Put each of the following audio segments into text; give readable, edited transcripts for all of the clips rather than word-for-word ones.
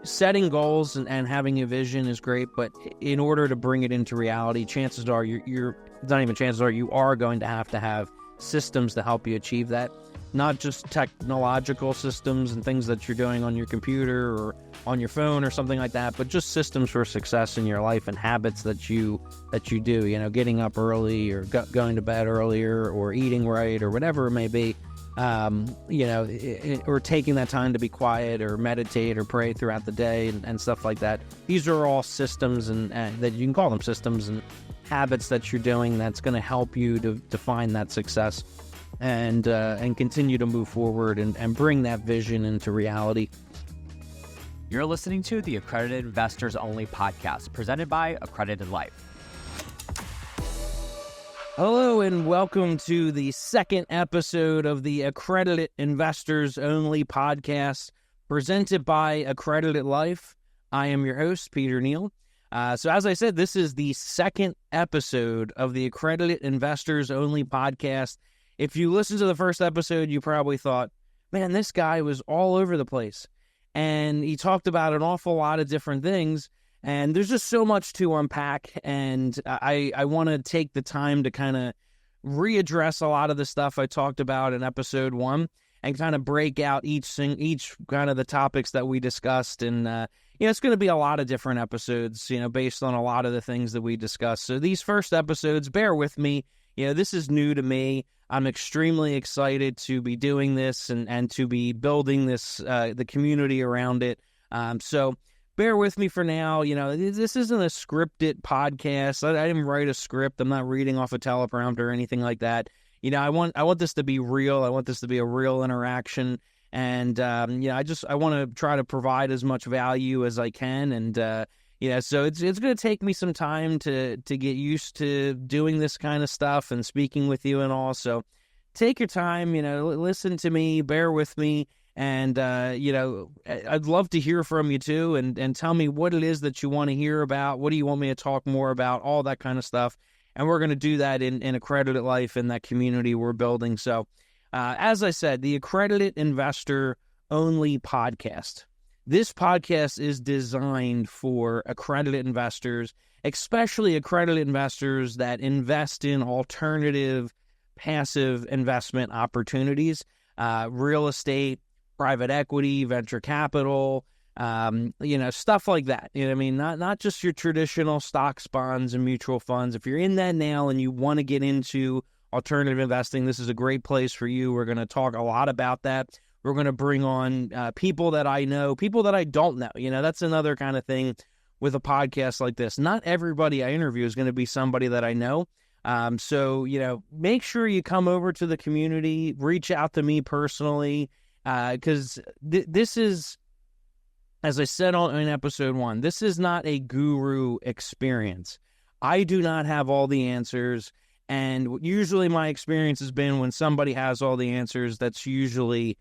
setting goals and having a vision is great, but in order to bring it into reality, chances are you're not even chances are you are going to have systems to help you achieve that. Not just technological systems and things that you're doing on your computer or on your phone or something like that, but just systems for success in your life and habits that you do, getting up early or going to bed earlier or eating right or whatever it may be, or taking that time to be quiet or meditate or pray throughout the day and stuff like that. These are all systems and that you can call them systems and habits that you're doing that's going to help you to find that success and continue to move forward and bring that vision into reality. You're listening to the Accredited Investors Only podcast, presented by Accredited Life. Hello and welcome to the second episode of the Accredited Investors Only podcast, presented by Accredited Life. I am your host, Peter Neill. So as I said, this is the second episode of the Accredited Investors Only podcast. If you listened to the first episode, you probably thought, man, this guy was all over the place. And he talked about an awful lot of different things. And there's just so much to unpack. And I want to take the time to kind of readdress a lot of the stuff I talked about in episode 1 and kind of break out each kind of the topics that we discussed. And, it's going to be a lot of different episodes, based on a lot of the things that we discussed. So these first episodes, bear with me. This is new to me. I'm extremely excited to be doing this and to be building this, the community around it. So bear with me for now. This isn't a scripted podcast. I didn't write a script. I'm not reading off a teleprompter or anything like that. I want this to be real. I want this to be a real interaction. And, I want to try to provide as much value as I can. And, so it's going to take me some time to get used to doing this kind of stuff and speaking with you and all. So take your time, listen to me, bear with me. And, I'd love to hear from you too. And tell me what it is that you want to hear about. What do you want me to talk more about? All that kind of stuff. And we're going to do that in Accredited Life in that community we're building. So, as I said, the Accredited Investor Only podcast. This podcast is designed for accredited investors, especially accredited investors that invest in alternative passive investment opportunities, real estate, private equity, venture capital, stuff like that. Not just your traditional stocks, bonds, and mutual funds. If you're in that now and you want to get into alternative investing, this is a great place for you. We're going to talk a lot about that. We're going to bring on people that I know, people that I don't know. That's another kind of thing with a podcast like this. Not everybody I interview is going to be somebody that I know. So make sure you come over to the community, reach out to me personally, because this is, as I said in episode 1, this is not a guru experience. I do not have all the answers. And usually my experience has been when somebody has all the answers, that's usually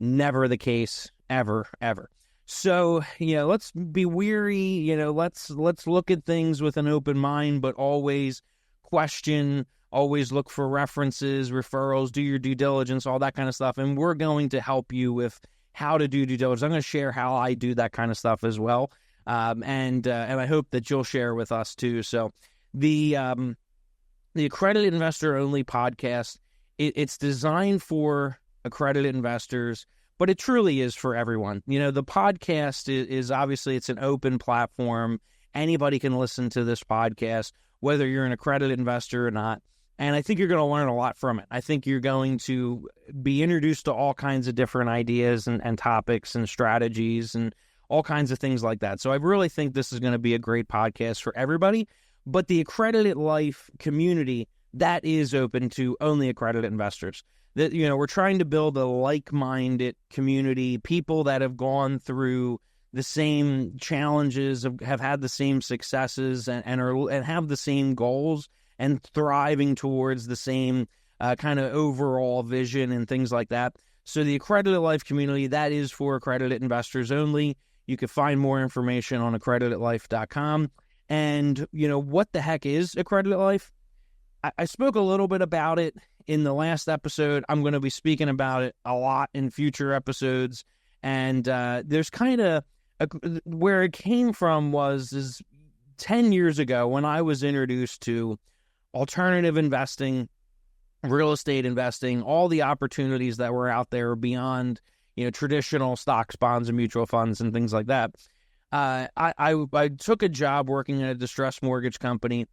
never the case, ever. So, let's be weary, let's look at things with an open mind, but always question, always look for references, referrals, do your due diligence, all that kind of stuff. And we're going to help you with how to do due diligence. I'm going to share how I do that kind of stuff as well. And I hope that you'll share with us too. So the Accredited Investor Only podcast, it's designed for accredited investors, but it truly is for everyone. The podcast is obviously, it's an open platform. Anybody can listen to this podcast, whether you're an accredited investor or not. And I think you're going to learn a lot from it. I think you're going to be introduced to all kinds of different ideas and topics and strategies and all kinds of things like that. So I really think this is going to be a great podcast for everybody. But the Accredited Life community, that is open to only accredited investors. That, we're trying to build a like-minded community, people that have gone through the same challenges, have had the same successes, and have the same goals and thriving towards the same kind of overall vision and things like that. So the Accredited Life community, that is for accredited investors only. You can find more information on accreditedlife.com. And, what the heck is Accredited Life? I spoke a little bit about it in the last episode. I'm going to be speaking about it a lot in future episodes. And there's kind of where it came from is 10 years ago when I was introduced to alternative investing, real estate investing, all the opportunities that were out there beyond, traditional stocks, bonds, and mutual funds and things like that. I took a job working at a distressed mortgage company,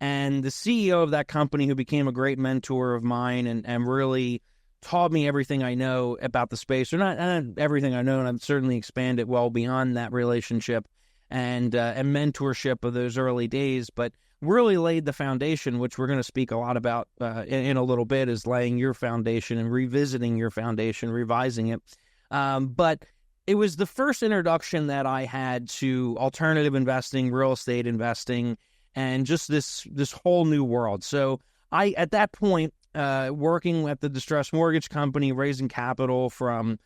and the CEO of that company, who became a great mentor of mine and really taught me everything I know about the space, or not everything I know, and I've certainly expanded well beyond that relationship and mentorship of those early days, but really laid the foundation, which we're going to speak a lot about in a little bit, is laying your foundation and revisiting your foundation, revising it. But it was the first introduction that I had to alternative investing, real estate investing, and just this whole new world. So at that point, working at the distressed mortgage company, raising capital from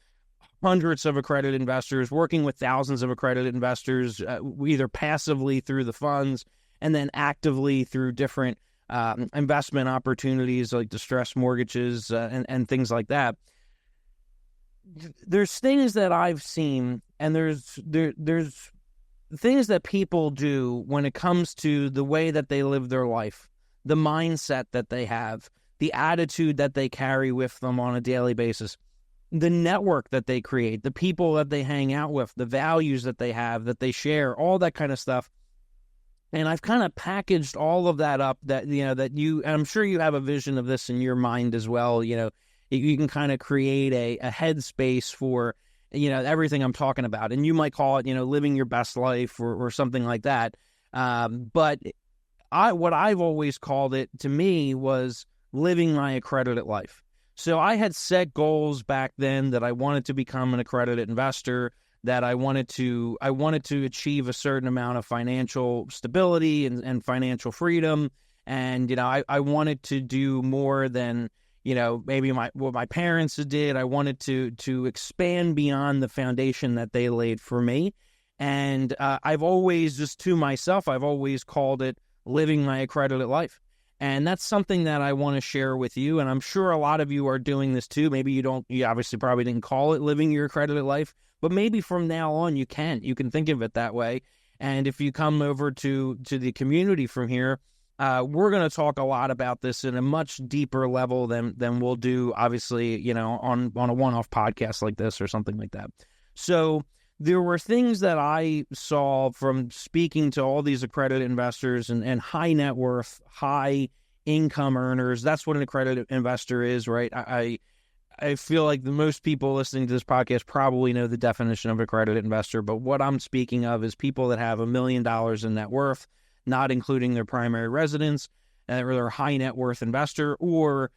hundreds of accredited investors, working with thousands of accredited investors, either passively through the funds and then actively through different investment opportunities like distressed mortgages and things like that. There's things that I've seen, and there's things that people do when it comes to the way that they live their life, the mindset that they have, the attitude that they carry with them on a daily basis, the network that they create, the people that they hang out with, the values that they have, that they share, all that kind of stuff. And I've kind of packaged all of that up that and I'm sure you have a vision of this in your mind as well. You can kind of create a headspace for, everything I'm talking about. And you might call it, living your best life or something like that. But what I've always called it, to me, was living my accredited life. So I had set goals back then that I wanted to become an accredited investor, that I wanted to achieve a certain amount of financial stability and financial freedom. And, I wanted to do more than, maybe what my parents did. I wanted to expand beyond the foundation that they laid for me. And I've always, just to myself, I've always called it living my accredited life. And that's something that I want to share with you. And I'm sure a lot of you are doing this too. Maybe you obviously probably didn't call it living your accredited life, but maybe from now on you can think of it that way. And if you come over to the community from here, we're going to talk a lot about this in a much deeper level than we'll do, obviously, on a one-off podcast like this or something like that. So there were things that I saw from speaking to all these accredited investors and high net worth, high income earners. That's what an accredited investor is, right? I feel like the most people listening to this podcast probably know the definition of accredited investor, but what I'm speaking of is people that have $1 million in net worth, not including their primary residence, or they're a high net worth investor, or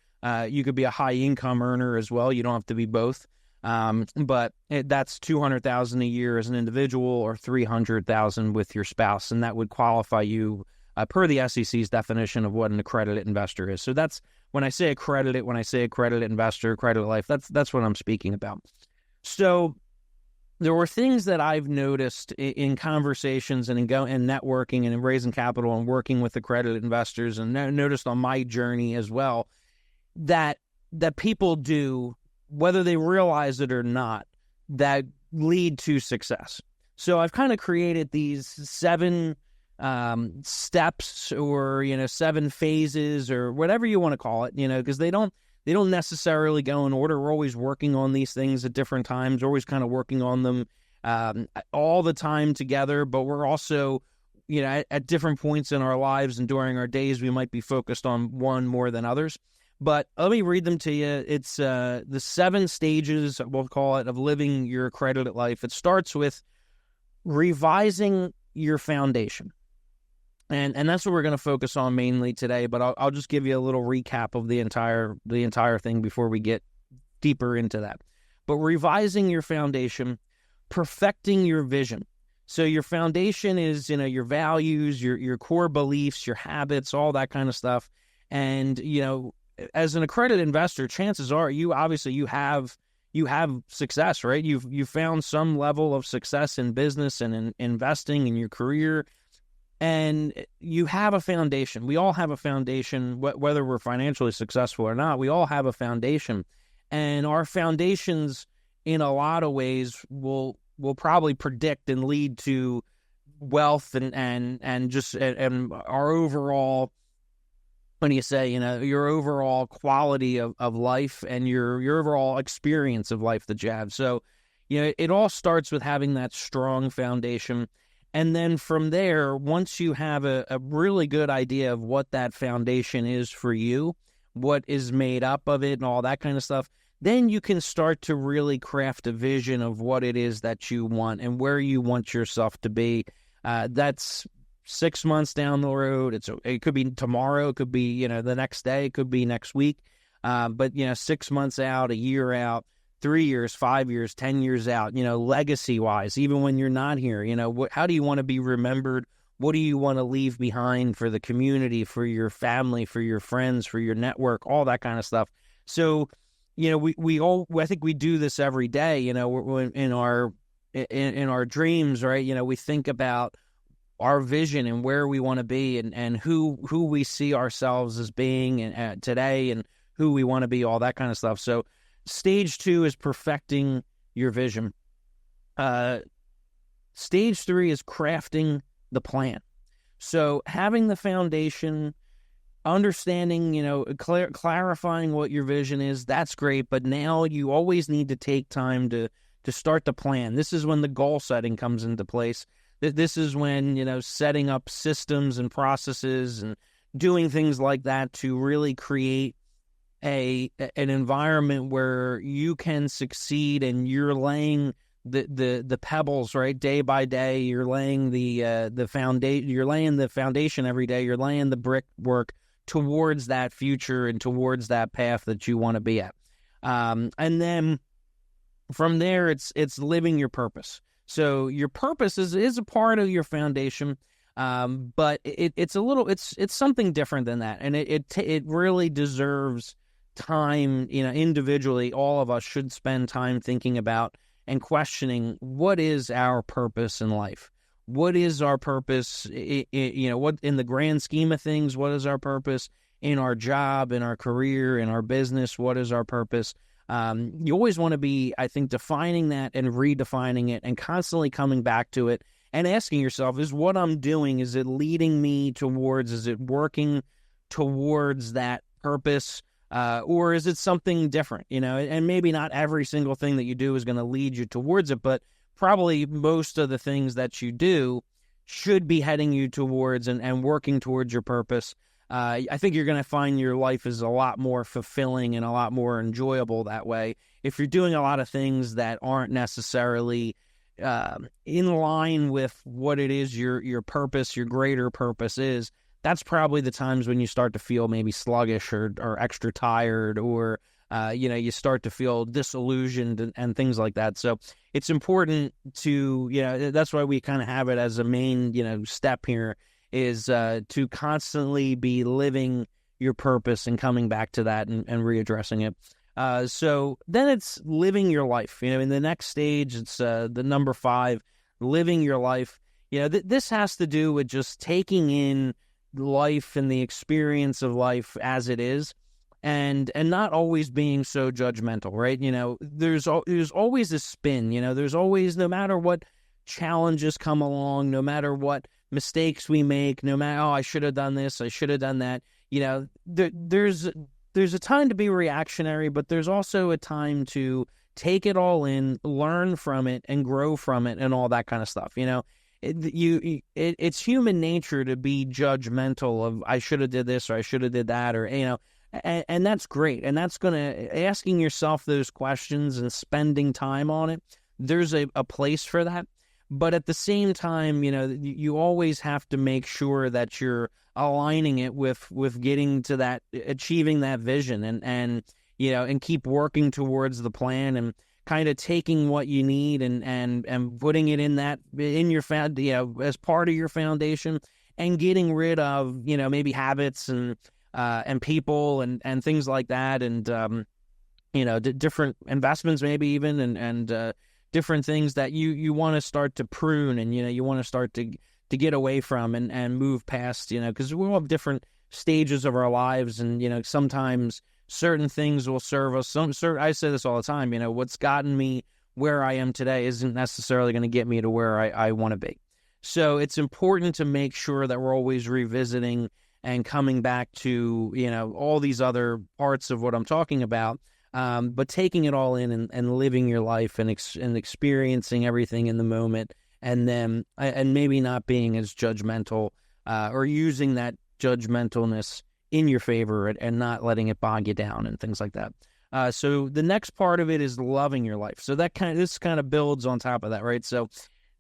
you could be a high income earner as well. You don't have to be both. But that's $200,000 a year as an individual, or $300,000 with your spouse, and that would qualify you per the SEC's definition of what an accredited investor is. So that's when I say accredited investor, accredited life. That's what I'm speaking about. So there were things that I've noticed in conversations and in networking and in raising capital and working with accredited investors, and noticed on my journey as well, that people do, whether they realize it or not, that lead to success. So I've kind of created these 7 steps, or 7 phases, or whatever you want to call it, because they don't necessarily go in order. We're always working on these things at different times. We're always kind of working on them all the time together, but we're also, at different points in our lives and during our days, we might be focused on one more than others. But let me read them to you. It's the 7 stages, we'll call it, of living your accredited life. It starts with revising your foundation. And that's what we're going to focus on mainly today, but I'll just give you a little recap of the entire thing before we get deeper into that. But revising your foundation, perfecting your vision. So your foundation is, your values, your core beliefs, your habits, all that kind of stuff. And, as an accredited investor, chances are you have success, right? You've found some level of success in business and in investing in your career. And you have a foundation. We all have a foundation, whether we're financially successful or not. We all have a foundation. And our foundations, in a lot of ways, will will probably predict and lead to wealth and just and our overall, when you say, your overall quality of life and your overall experience of life that you have. So, it all starts with having that strong foundation. And then from there, once you have a really good idea of what that foundation is for you, what is made up of it and all that kind of stuff, then you can start to really craft a vision of what it is that you want and where you want yourself to be. That's 6 months down the road. It could be tomorrow. It could be, the next day. It could be next week. But 6 months out, a year out, 3 years, 5 years, 10 years out, legacy wise, even when you're not here, how do you want to be remembered? What do you want to leave behind for the community, for your family, for your friends, for your network, all that kind of stuff. So, I think we do this every day, in our dreams, right? We think about our vision and where we want to be and who we see ourselves as being today and who we want to be, all that kind of stuff. So stage 2 is perfecting your vision. Stage 3 is crafting the plan. So having the foundation, understanding, clarifying what your vision is, that's great. But now you always need to take time to start the plan. This is when the goal setting comes into place. This is when, setting up systems and processes and doing things like that to really create an environment where you can succeed, and you're laying the pebbles, right, day by day. You're laying the foundation. You're laying the foundation every day. You're laying the brickwork towards that future and towards that path that you want to be at. And then from there, it's living your purpose. So your purpose is a part of your foundation, but it's something different than that, and it really deserves time. Individually, all of us should spend time thinking about and questioning what is our purpose in life. What is our purpose? What in the grand scheme of things? What is our purpose in our job, in our career, in our business? What is our purpose? You always want to be, I think, defining that and redefining it and constantly coming back to it and asking yourself, is what I'm doing, is it leading me towards, is it working towards that purpose, or is it something different, and maybe not every single thing that you do is going to lead you towards it, but probably most of the things that you do should be heading you towards and working towards your purpose. I think you're going to find your life is a lot more fulfilling and a lot more enjoyable that way. If you're doing a lot of things that aren't necessarily in line with what it is your purpose, your greater purpose is, that's probably the times when you start to feel maybe sluggish or extra tired, or you start to feel disillusioned and things like that. So it's important to, that's why we kind of have it as a main, step here, is to constantly be living your purpose and coming back to that and readdressing it. So then it's living your life. In the next stage, it's the number 5, living your life. This has to do with just taking in life and the experience of life as it is, and not always being so judgmental, right? There's always a spin. There's always, no matter what challenges come along, no matter what mistakes we make, no matter, I should have done this, I should have done that. There's a time to be reactionary, but there's also a time to take it all in, learn from it, and grow from it, and all that kind of stuff. It's human nature to be judgmental of, I should have did this, or I should have did that, or and that's great, and that's asking yourself those questions and spending time on it. There's a place for that. But at the same time, you always have to make sure that you're aligning it with getting to that, achieving that vision, and keep working towards the plan, and kind of taking what you need and putting it in your as part of your foundation, and getting rid of maybe habits and people and things like that, and different investments maybe even, and different things that you want to start to prune, and you want to start to get away from and move past, because we all have different stages of our lives, and sometimes certain things will serve us. I say this all the time, what's gotten me where I am today isn't necessarily going to get me to where I want to be. So it's important to make sure that we're always revisiting and coming back to, all these other parts of what I'm talking about, but taking it all in and living your life and experiencing everything in the moment, and then and maybe not being as judgmental or using that judgmentalness in your favor and not letting it bog you down and things like that. So the next part of it is loving your life. So this kind of builds on top of that, right? So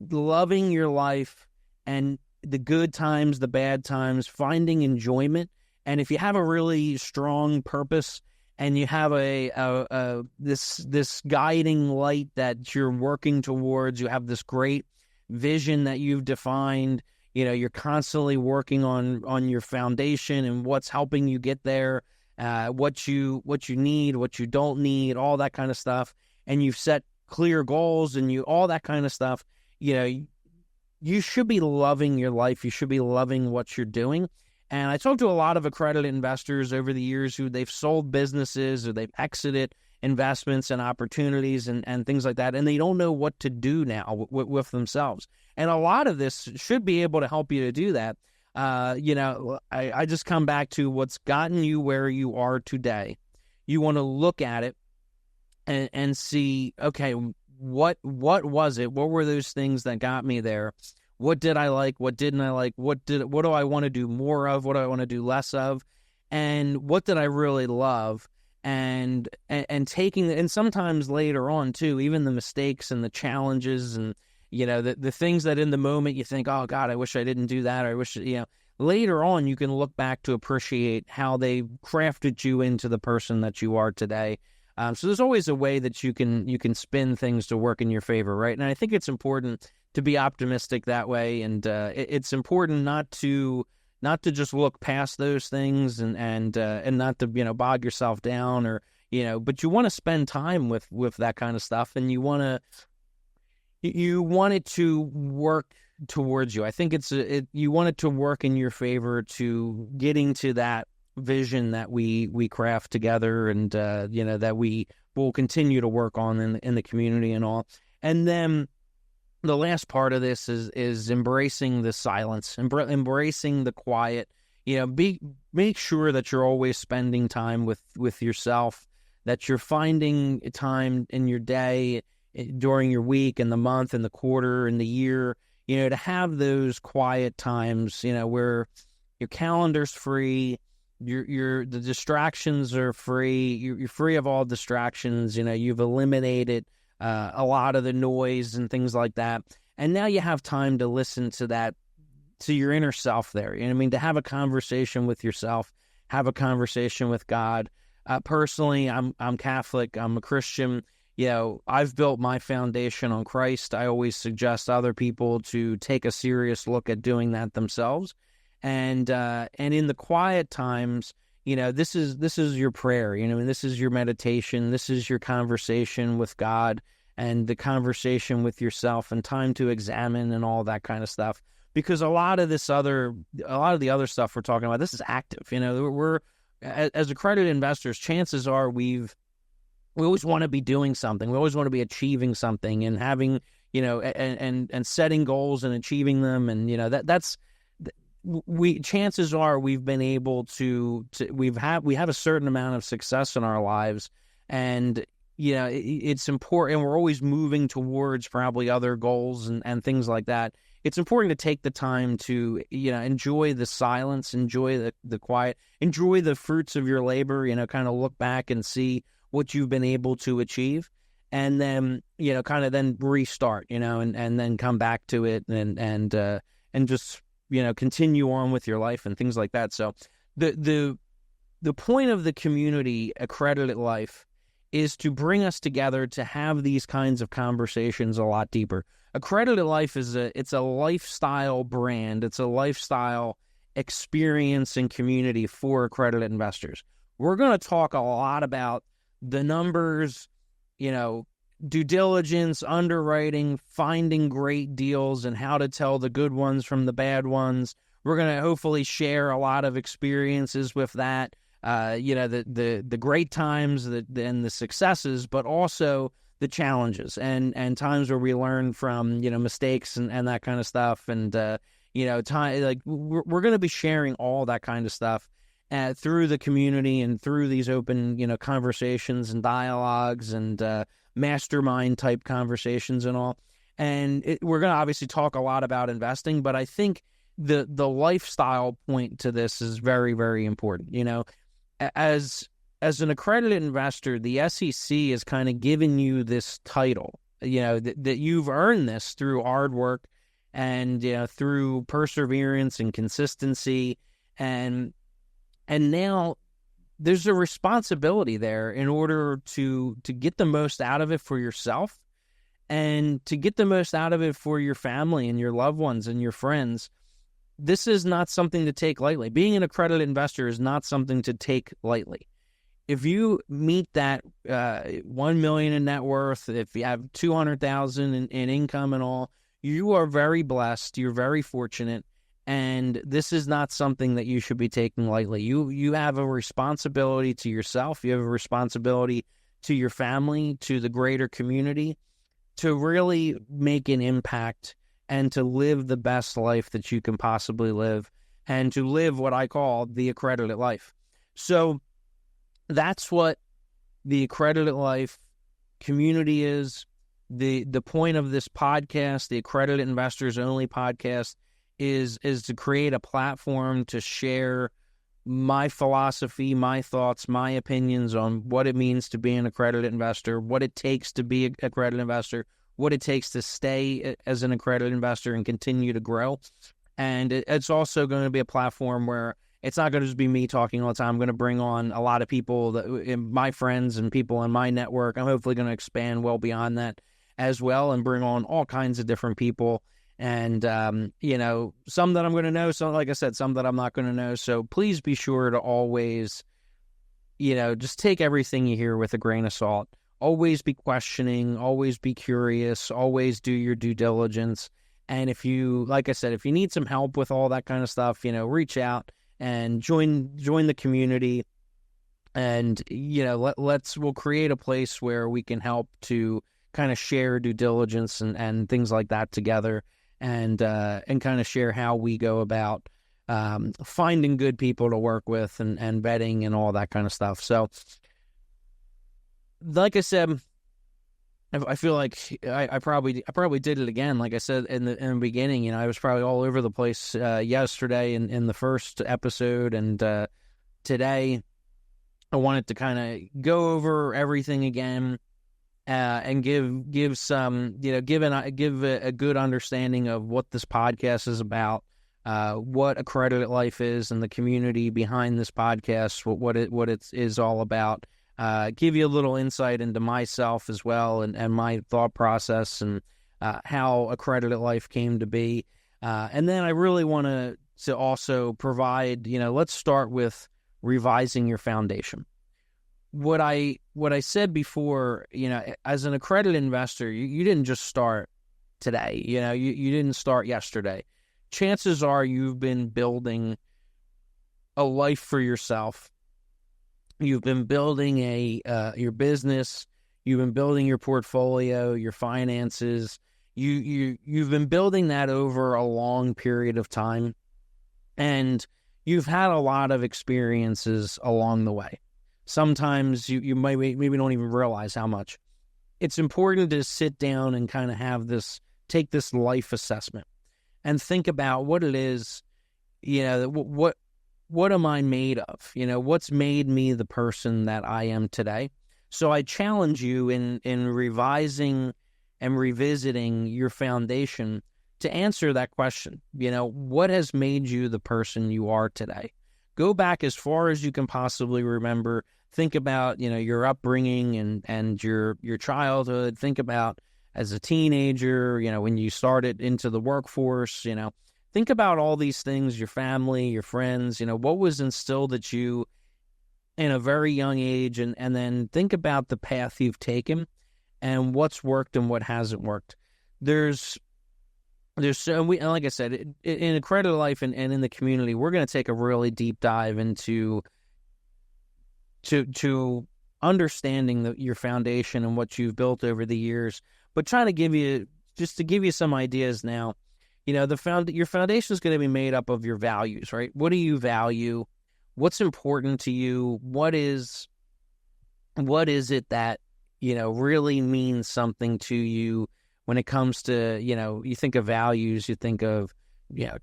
loving your life and the good times, the bad times, finding enjoyment. And if you have a really strong purpose and you have this guiding light that you're working towards, you have this great vision that you've defined, you're constantly working on your foundation and what's helping you get there, what you need, what you don't need, all that kind of stuff. And you've set clear goals and all that kind of stuff. You should be loving your life. You should be loving what you're doing. And I talked to a lot of accredited investors over the years who they've sold businesses or they've exited investments and opportunities and things like that, and they don't know what to do now with themselves. And a lot of this should be able to help you to do that. I just come back to what's gotten you where you are today. You want to look at it and see, okay, what was it? What were those things that got me there? What did I like? What didn't I like? What do I want to do more of? What do I want to do less of? And what did I really love? And taking, and sometimes later on too, even the mistakes and the challenges and, the things that in the moment you think, oh God, I wish I didn't do that. Or I wish, later on you can look back to appreciate how they crafted you into the person that you are today. So there's always a way that you can spin things to work in your favor, right? And I think it's important to be optimistic that way, and it's important not to just look past those things and not to bog yourself down or but you want to spend time with that kind of stuff, and you want it to work towards you. I think you want it to work in your favor to getting to that vision that we craft together, and that we will continue to work on in the community and all. And then the last part of this is embracing the silence, embracing the quiet. Make sure that you're always spending time with yourself, that you're finding time in your day, during your week and the month and the quarter and the year, to have those quiet times, where your calendar's free, the distractions are free, you're free of all distractions, you've eliminated a lot of the noise and things like that. And now you have time to listen to that, to your inner self there. To have a conversation with yourself, have a conversation with God. Personally, I'm Catholic, I'm a Christian. I've built my foundation on Christ. I always suggest other people to take a serious look at doing that themselves. And in the quiet times, this is your prayer, and this is your meditation. This is your conversation with God and the conversation with yourself, and time to examine and all that kind of stuff. Because a lot of the other stuff we're talking about, this is active. We're as accredited investors, chances are we always want to be doing something. We always want to be achieving something and having, and setting goals and achieving them. And, chances are we've been able to we have a certain amount of success in our lives, and it's important. We're always moving towards probably other goals and things like that. It's important to take the time to enjoy the silence, enjoy the quiet, enjoy the fruits of your labor. Kind of look back and see what you've been able to achieve, and then kind of then restart, and then come back to it and just continue on with your life and things like that. So the point of the community, Accredited Life, is to bring us together to have these kinds of conversations a lot deeper. Accredited Life it's a lifestyle brand. It's a lifestyle experience and community for accredited investors. We're going to talk a lot about the numbers, due diligence, underwriting, finding great deals, and how to tell the good ones from the bad ones. We're going to hopefully share a lot of experiences with that, the great times and the successes, but also the challenges and times where we learn from, mistakes and that kind of stuff. And, time, like we're going to be sharing all that kind of stuff through the community and through these open, conversations and dialogues and mastermind type conversations and all. And we're going to obviously talk a lot about investing, but I think the lifestyle point to this is very, very important. As an accredited investor, the SEC is kind of giving you this title, that you've earned this through hard work and through perseverance and consistency, and now there's a responsibility there in order to get the most out of it for yourself and to get the most out of it for your family and your loved ones and your friends. This is not something to take lightly. Being an accredited investor is not something to take lightly. If you meet that $1 million in net worth, if you have $200,000 in income and all, you are very blessed. You're very fortunate, and this is not something that you should be taking lightly. You have a responsibility to yourself. You have a responsibility to your family, to the greater community, to really make an impact and to live the best life that you can possibly live, and to live what I call the accredited life. So that's what the Accredited Life community is. The point of this podcast, the Accredited Investors Only podcast, is to create a platform to share my philosophy, my thoughts, my opinions on what it means to be an accredited investor, what it takes to be an accredited investor, what it takes to stay as an accredited investor and continue to grow. And it's also going to be a platform where it's not going to just be me talking all the time. I'm going to bring on a lot of people, my friends and people in my network. I'm hopefully going to expand well beyond that as well and bring on all kinds of different people. And, some that I'm going to know, some, like I said, some that I'm not going to know. So please be sure to always, just take everything you hear with a grain of salt. Always be questioning, always be curious, always do your due diligence. And if you, like I said, if you need some help with all that kind of stuff, reach out and join the community, and we'll create a place where we can help to kind of share due diligence and things like that together, and kind of share how we go about finding good people to work with and vetting and all that kind of stuff. So, like I said, I feel like I probably did it again. Like I said in the beginning, I was probably all over the place yesterday in the first episode, and today I wanted to kind of go over everything again and give some give a good understanding of what this podcast is about, what Accredited Life is, and the community behind this podcast, what it is all about. Give you a little insight into myself as well, and my thought process, and how Accredited Life came to be. And then I really want to also provide, let's start with revising your foundation. What I said before, as an accredited investor, you didn't just start today. You didn't start yesterday. Chances are you've been building a life for yourself. You've been building your business. You've been building your portfolio, your finances. You've been building that over a long period of time, and you've had a lot of experiences along the way. Sometimes you maybe don't even realize how much. It's important to sit down and kind of take this life assessment and think about what it is, what am I made of? What's made me the person that I am today? So I challenge you in revising and revisiting your foundation to answer that question. What has made you the person you are today? Go back as far as you can possibly remember. Think about, your upbringing and your childhood. Think about as a teenager, when you started into the workforce, think about all these things, your family, your friends, what was instilled at you in a very young age, and then think about the path you've taken and what's worked and what hasn't worked. And like I said, in Accredited Life and in the community, we're going to take a really deep dive into understanding your foundation and what you've built over the years, but trying to give you some ideas now. Your foundation is going to be made up of your values, right? What do you value? What's important to you? What is it that, really means something to you when it comes to, you think of values, you think of,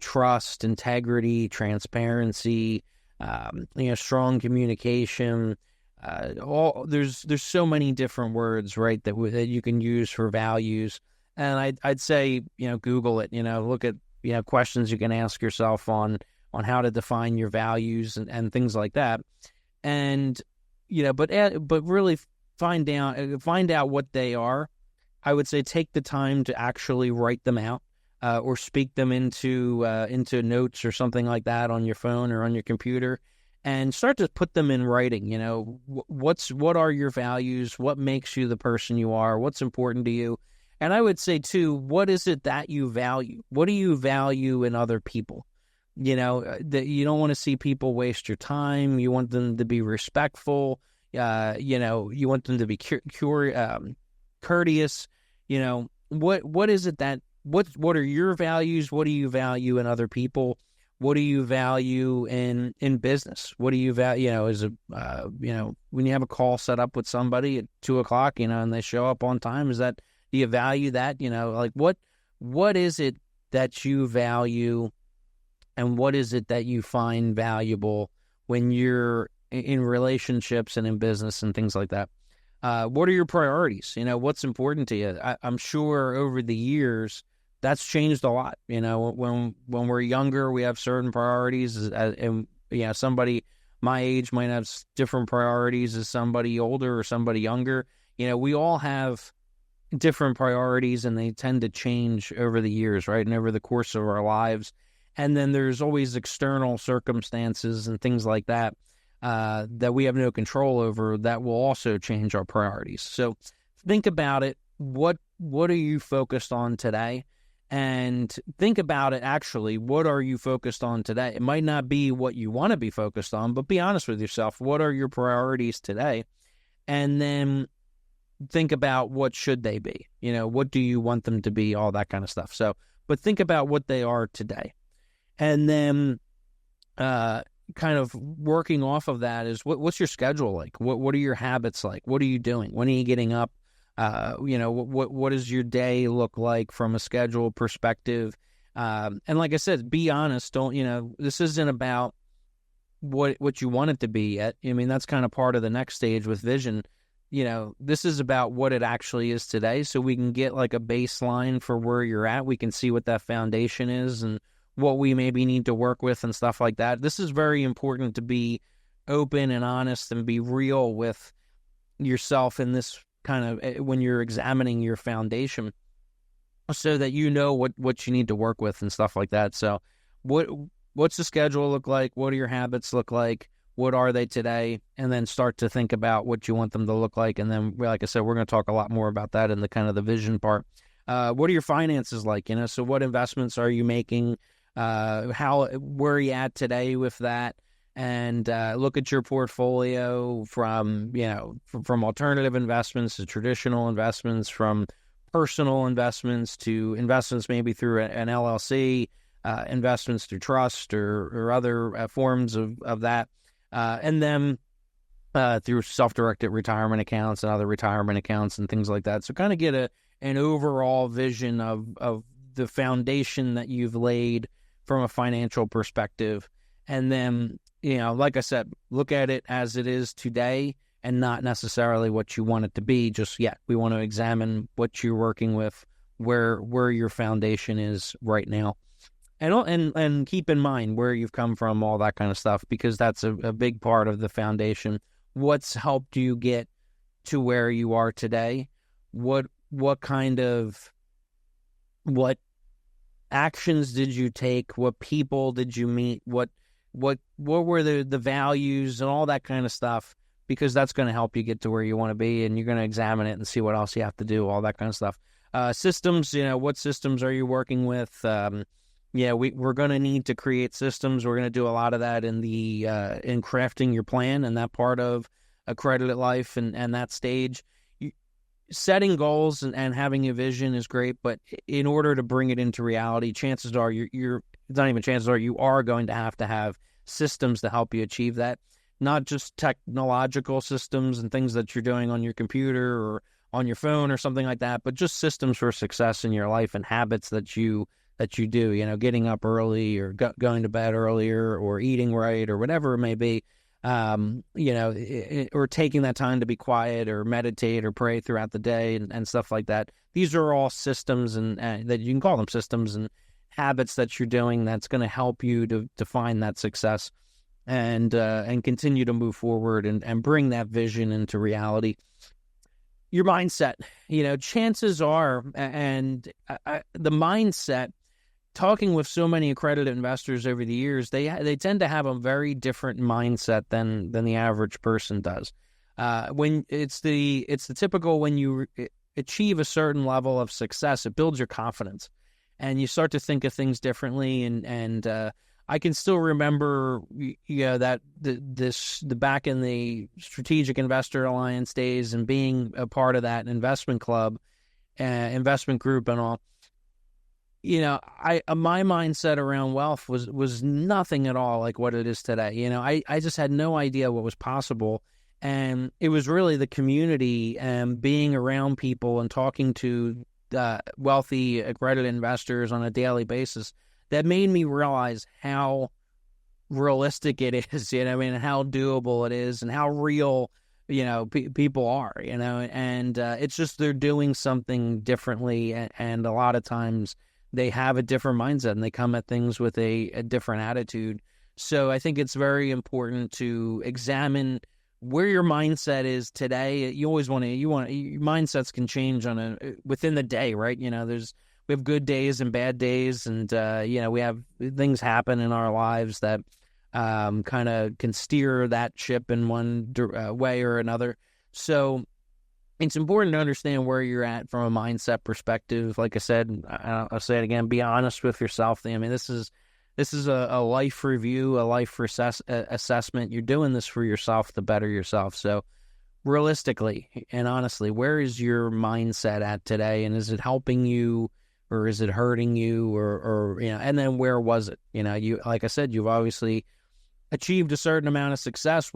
trust, integrity, transparency, strong communication. There's so many different words, right, that you can use for values. And I'd say, Google it, look at, questions you can ask yourself on how to define your values and things like that. And, but really find out what they are. I would say take the time to actually write them out, or speak them into notes or something like that on your phone or on your computer, and start to put them in writing. What are your values? What makes you the person you are? What's important to you? And I would say too, what is it that you value? What do you value in other people? That you don't want to see people waste your time. You want them to be respectful. You want them to be courteous. What is it that what are your values? What do you value in other people? What do you value in business? What do you value? When you have a call set up with somebody at 2:00, and they show up on time, do you value that? What is it that you value, and what is it that you find valuable when you're in relationships and in business and things like that? What are your priorities? What's important to you? I'm sure over the years that's changed a lot. When we're younger, we have certain priorities, and somebody my age might have different priorities as somebody older or somebody younger. We all have different priorities, and they tend to change over the years, right? And over the course of our lives. And then there's always external circumstances and things like that that we have no control over that will also change our priorities. So think about it. What are you focused on today? And think about it, actually, what are you focused on today? It might not be what you want to be focused on, but be honest with yourself. What are your priorities today? And then think about what should they be? What do you want them to be? All that kind of stuff. So, but think about what they are today. And then kind of working off of that is what's your schedule like? What are your habits like? What are you doing? When are you getting up? What does your day look like from a schedule perspective? And like I said, be honest. Don't, this isn't about what you want it to be yet. That's kind of part of the next stage with vision. This is about what it actually is today, so we can get like a baseline for where you're at. We can see what that foundation is and what we maybe need to work with and stuff like that. This is very important, to be open and honest and be real with yourself in this kind of when you're examining your foundation, so that what you need to work with and stuff like that. So what's the schedule look like? What do your habits look like? What are they today? And then start to think about what you want them to look like. And then, like I said, we're going to talk a lot more about that in the kind of the vision part. What are your finances like? So what investments are you making? Where are you at today with that? And look at your portfolio from alternative investments to traditional investments, from personal investments to investments maybe through an LLC, investments through trust or other forms of that. And then through self-directed retirement accounts and other retirement accounts and things like that. So kind of get an overall vision of the foundation that you've laid from a financial perspective. And then, like I said, look at it as it is today and not necessarily what you want it to be just yet. We want to examine what you're working with, where your foundation is right now. And keep in mind where you've come from, all that kind of stuff, because that's a big part of the foundation. What's helped you get to where you are today? What actions did you take? What people did you meet? What were the values and all that kind of stuff? Because that's going to help you get to where you want to be, and you're going to examine it and see what else you have to do, all that kind of stuff. Systems, what systems are you working with? We're going to need to create systems. We're going to do a lot of that in crafting your plan and that part of Accredited Life and that stage, setting goals and having a vision is great, but in order to bring it into reality, chances are you're it's not even chances are, you are going to have systems to help you achieve that. Not just technological systems and things that you're doing on your computer or on your phone or something like that, but just systems for success in your life and habits that you do, getting up early or going to bed earlier or eating right or whatever it may be. Or taking that time to be quiet or meditate or pray throughout the day and stuff like that. These are all systems and that you can call them systems and habits that you're doing that's going to help you to find that success and continue to move forward and bring that vision into reality. Your mindset, chances are, and the mindset, talking with so many accredited investors over the years, they tend to have a very different mindset than the average person does. When it's the typical, when you achieve a certain level of success, it builds your confidence, and you start to think of things differently. And I can still remember, that the back in the Strategic Investor Alliance days and being a part of that investment club, investment group, and all. My mindset around wealth was nothing at all like what it is today. I just had no idea what was possible. And it was really the community and being around people and talking to wealthy accredited investors on a daily basis that made me realize how realistic it is, and how doable it is and how real, people are, and it's just they're doing something differently. And a lot of times they have a different mindset and they come at things with a different attitude. So I think it's very important to examine where your mindset is today. You always your mindsets can change within the day, right? We have good days and bad days, and we have things happen in our lives that kind of can steer that ship in one way or another. So it's important to understand where you're at from a mindset perspective. Like I said, I'll say it again: be honest with yourself. I mean, this is a life review, a life assessment. You're doing this for yourself to better yourself. So realistically and honestly, where is your mindset at today? And is it helping you or is it hurting you? Or and then where was it? Like I said, you've obviously achieved a certain amount of success.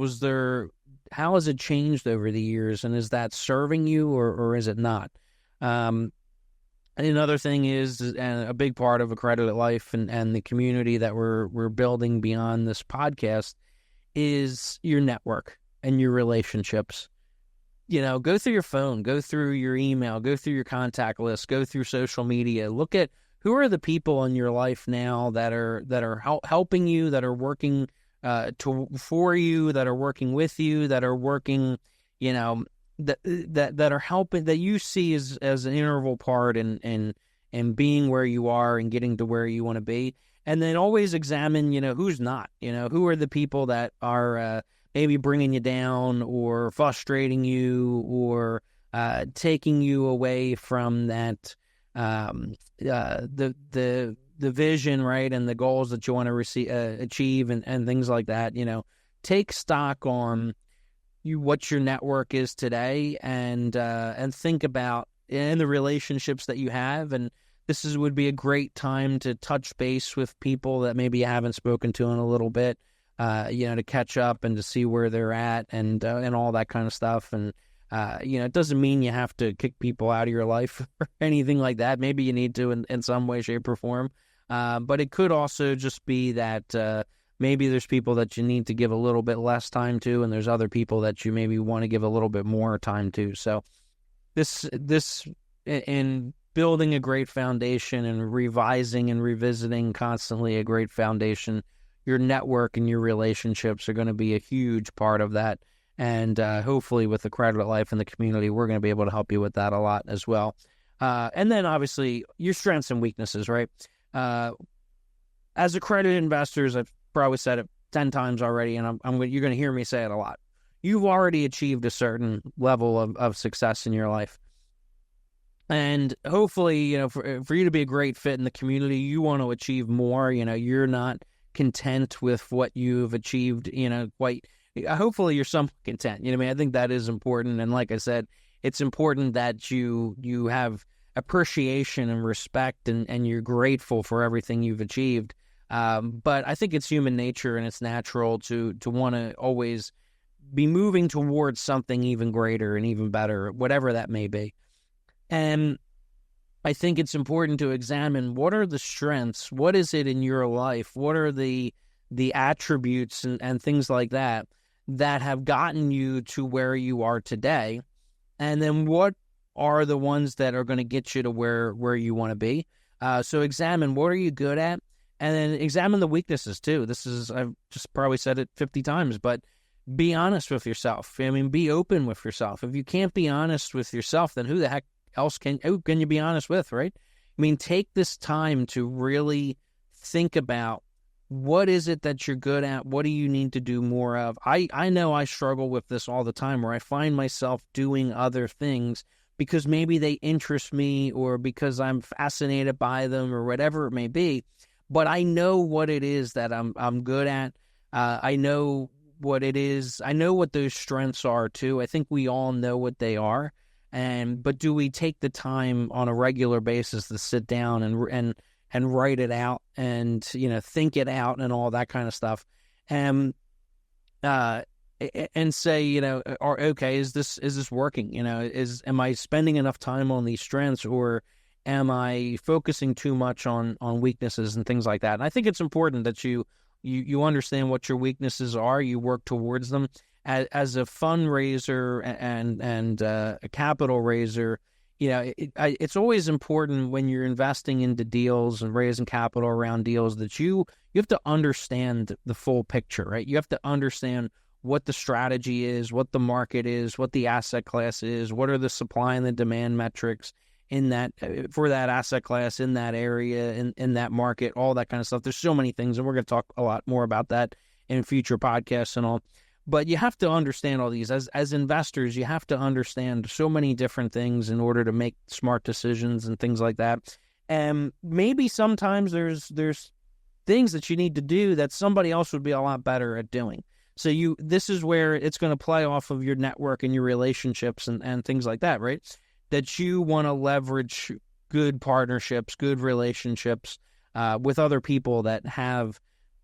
How has it changed over the years? And is that serving you or is it not? Another thing is, and a big part of Accredited Life and the community that we're building beyond this podcast, is your network and your relationships. Go through your phone, go through your email, go through your contact list, go through social media. Look at who are the people in your life now that are helping you, that are working for you, that are working with you, that are working, that are helping, that you see as an integral part in being where you are and getting to where you want to be. And then always examine, who's not, who are the people that are maybe bringing you down or frustrating you or taking you away from that, the vision, right, and the goals that you want to achieve and things like that. Take stock on what your network is today and think about the relationships that you have. And this would be a great time to touch base with people that maybe you haven't spoken to in a little bit, to catch up and to see where they're at and all that kind of stuff. And it doesn't mean you have to kick people out of your life or anything like that. Maybe you need to in some way, shape, or form. But it could also just be that maybe there's people that you need to give a little bit less time to, and there's other people that you maybe want to give a little bit more time to. So this in building a great foundation and revising and revisiting constantly a great foundation, your network and your relationships are going to be a huge part of that. And hopefully with Accredited Life and the community, we're going to be able to help you with that a lot as well. And then obviously your strengths and weaknesses, right? As accredited investors, I've probably said it 10 times already, and you're going to hear me say it a lot. You've already achieved a certain level of success in your life. And hopefully, for you to be a great fit in the community, you want to achieve more. You're not content with what you've achieved, hopefully you're somewhat content. You know what I mean? I think that is important. And like I said, it's important that you have appreciation and respect and you're grateful for everything you've achieved. But I think it's human nature and it's natural to want to always be moving towards something even greater and even better, whatever that may be. And I think it's important to examine what are the strengths, what is it in your life, what are the attributes and things like that have gotten you to where you are today, and then what are the ones that are going to get you to where you want to be. So examine what are you good at, and then examine the weaknesses too. I've just probably said it 50 times, but be honest with yourself. I mean, be open with yourself. If you can't be honest with yourself, then who the heck else can you be honest with, right? I mean, take this time to really think about what is it that you're good at? What do you need to do more of? I know I struggle with this all the time where I find myself doing other things because maybe they interest me or because I'm fascinated by them or whatever it may be. But I know what it is that I'm good at. I know what it is. I know what those strengths are too. I think we all know what they are. But do we take the time on a regular basis to sit down and write it out and, think it out and all that kind of stuff. And say, okay, is this working? Am I spending enough time on these strengths, or am I focusing too much on weaknesses and things like that? And I think it's important that you understand what your weaknesses are, you work towards them. As a fundraiser and a capital raiser, it's always important when you're investing into deals and raising capital around deals that you have to understand the full picture, right? You have to understand what the strategy is, what the market is, what the asset class is, what are the supply and the demand metrics in that for that asset class, in that area, in that market, all that kind of stuff. There's so many things, and we're going to talk a lot more about that in future podcasts and all. But you have to understand all these. As investors, you have to understand so many different things in order to make smart decisions and things like that. And maybe sometimes there's things that you need to do that somebody else would be a lot better at doing. So this is where it's going to play off of your network and your relationships and things like that, right? That you want to leverage good partnerships, good relationships with other people that have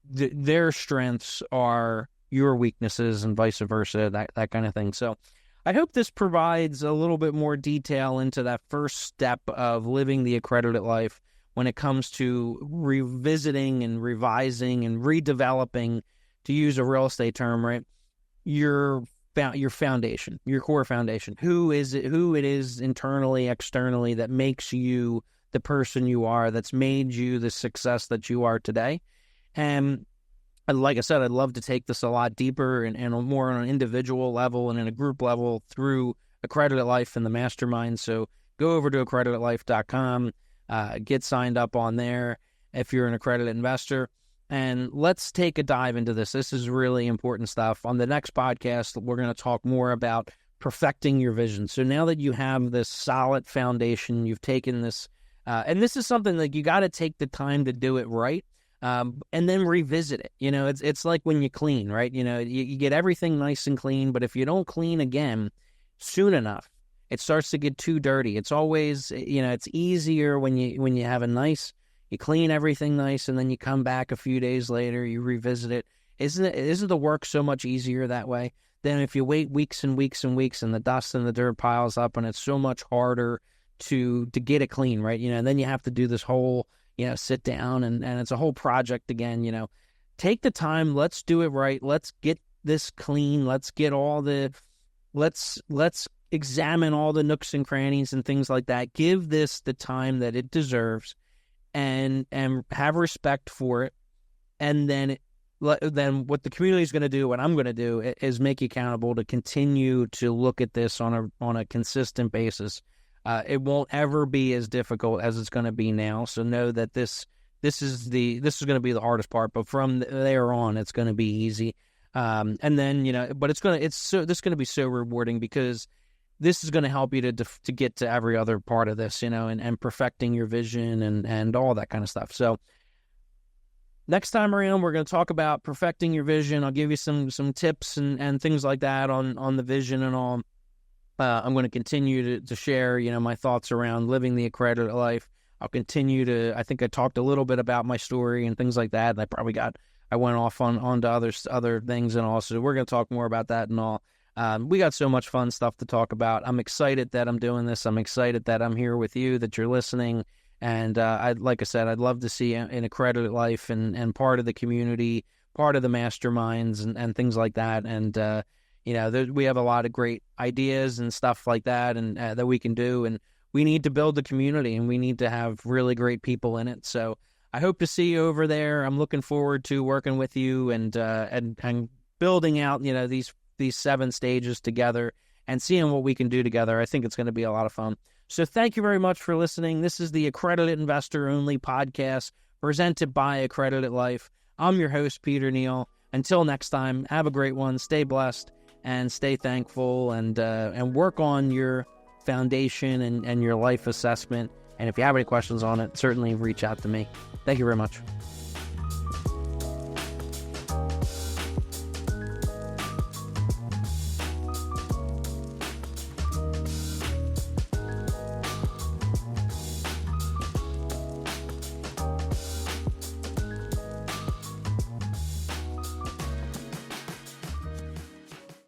their strengths are your weaknesses and vice versa, that kind of thing. So I hope this provides a little bit more detail into that first step of living the accredited life when it comes to revisiting and revising and redeveloping, to use a real estate term, right? Your foundation, your core foundation. Who it is internally, externally that makes you the person you are, that's made you the success that you are today. And like I said, I'd love to take this a lot deeper and more on an individual level and in a group level through Accredited Life and the Mastermind. So go over to accreditedlife.com, get signed up on there if you're an accredited investor, and let's take a dive into this. This is really important stuff. On the next podcast, we're going to talk more about perfecting your vision. So now that you have this solid foundation, you've taken this, and this is something that you got to take the time to do it right. And then revisit it. It's like when you clean, right? You get everything nice and clean, but if you don't clean again soon enough, it starts to get too dirty. It's always, it's easier when you have you clean everything nice, and then you come back a few days later, you revisit it. Isn't the work so much easier that way than if you wait weeks and weeks and weeks and the dust and the dirt piles up, and it's so much harder to get it clean, right? And then you have to do this whole sit down and it's a whole project again. Take the time. Let's do it right. Let's get this clean. Let's get let's examine all the nooks and crannies and things like that. Give this the time that it deserves and have respect for it. And then what the community is going to do, what I'm going to do is make you accountable to continue to look at this on a consistent basis. It won't ever be as difficult as it's going to be now. So know that this is going to be the hardest part, but from there on, it's going to be easy. And then but this is going to be so rewarding because this is going to help you to get to every other part of this, and perfecting your vision and all that kind of stuff. So Next time around, we're going to talk about perfecting your vision. I'll give you some tips and things like that on the vision and all. I'm going to continue to share, my thoughts around living the accredited life. I'll continue I think I talked a little bit about my story and things like that. And I went off on to other things and all. So we're going to talk more about that and all. We got so much fun stuff to talk about. I'm excited that I'm doing this. I'm excited that I'm here with you, that you're listening. And like I said, I'd love to see an accredited life and part of the community, part of the masterminds and things like that. And, we have a lot of great ideas and stuff like that and that we can do. And we need to build the community and we need to have really great people in it. So I hope to see you over there. I'm looking forward to working with you and building out, these 7 stages together and seeing what we can do together. I think it's going to be a lot of fun. So thank you very much for listening. This is the Accredited Investor Only podcast presented by Accredited Life. I'm your host, Peter Neill. Until next time, have a great one. Stay blessed and stay thankful and work on your foundation and your life assessment. And if you have any questions on it, certainly reach out to me. Thank you very much.